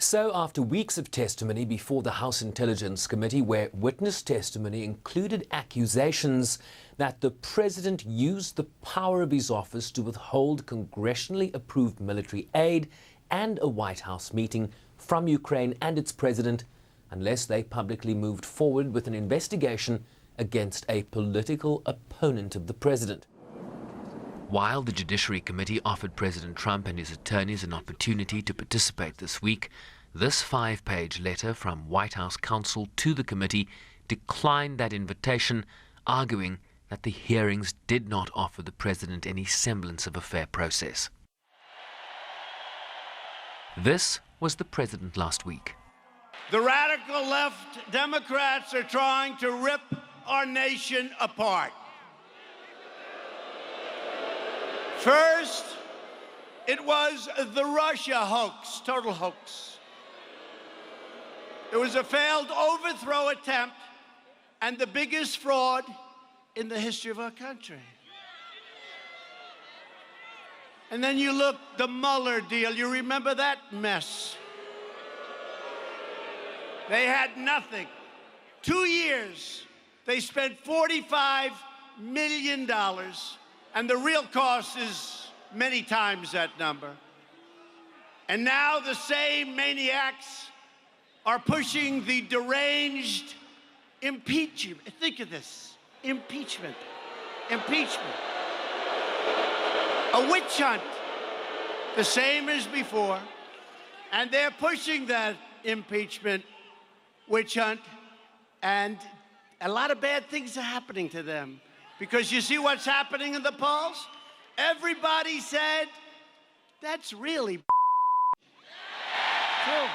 So after weeks of testimony before the House Intelligence Committee, where witness testimony included accusations that the president used the power of his office to withhold congressionally approved military aid and a White House meeting from Ukraine and its president, unless they publicly moved forward with an investigation against a political opponent of the president. While the Judiciary Committee offered President Trump and his attorneys an opportunity to participate this week, this 5-page letter from White House counsel to the committee declined that invitation, arguing that the hearings did not offer the president any semblance of a fair process. This was the president last week. The radical left Democrats are trying to rip our nation apart. First, it was the Russia hoax, total hoax. It was a failed overthrow attempt and the biggest fraud in the history of our country. And then you look, the Mueller deal, you remember that mess? They had nothing. 2 years, they spent $45 million. And the real cost is many times that number. And now the same maniacs are pushing the deranged impeachment. Think of this, impeachment. Impeachment. A witch hunt, the same as before. And they're pushing that impeachment witch hunt, and a lot of bad things are happening to them. Because you see what's happening in the polls? Everybody said, that's really true.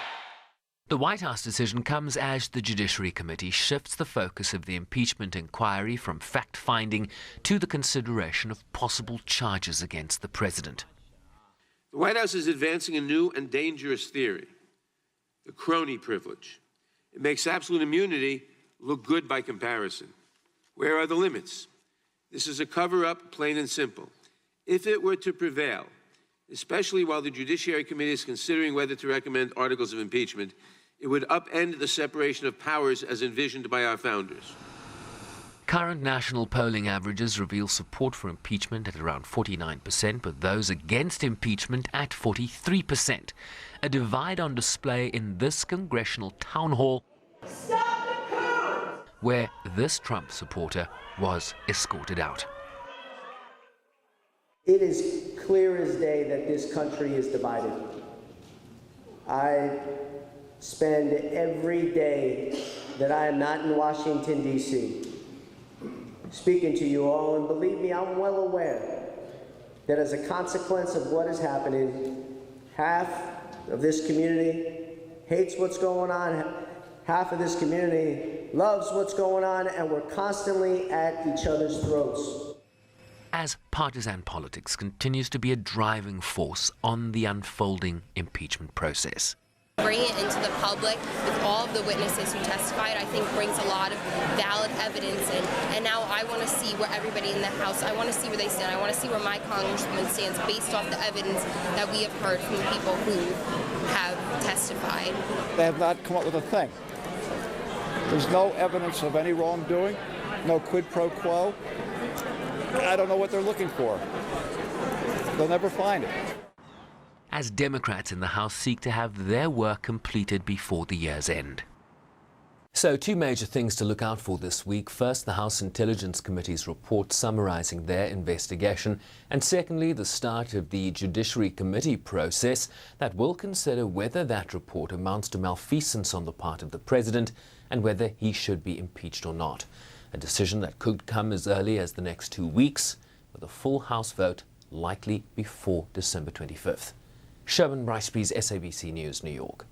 The White House decision comes as the Judiciary Committee shifts the focus of the impeachment inquiry from fact-finding to the consideration of possible charges against the president. The White House is advancing a new and dangerous theory, the crony privilege. It makes absolute immunity look good by comparison. Where are the limits? This is a cover-up, plain and simple. If it were to prevail, especially while the Judiciary Committee is considering whether to recommend articles of impeachment, it would upend the separation of powers as envisioned by our founders. Current national polling averages reveal support for impeachment at around 49%, with those against impeachment at 43%. A divide on display in this congressional town hall, where this Trump supporter was escorted out. It is clear as day that this country is divided. I spend every day that I am not in Washington, D.C., speaking to you all, and believe me, I'm well aware that as a consequence of what is happening, half of this community hates what's going on, half of this community loves what's going on, and we're constantly at each other's throats. As partisan politics continues to be a driving force on the unfolding impeachment process. Bringing it into the public with all of the witnesses who testified, I think brings a lot of valid evidence in. And now I want to see where everybody in the House, I want to see where they stand. I want to see where my congressman stands based off the evidence that we have heard from the people who have testified. They have not come up with a thing. There's no evidence of any wrongdoing, no quid pro quo. I don't know what they're looking for. They'll never find it. As Democrats in the House seek to have their work completed before the year's end. So 2 major things to look out for this week. First, the House Intelligence Committee's report summarizing their investigation. And secondly, the start of the Judiciary Committee process that will consider whether that report amounts to malfeasance on the part of the president and whether he should be impeached or not. A decision that could come as early as the next 2 weeks, with a full House vote likely before December 25th. Sherman Bryce-Pease, SABC News, New York.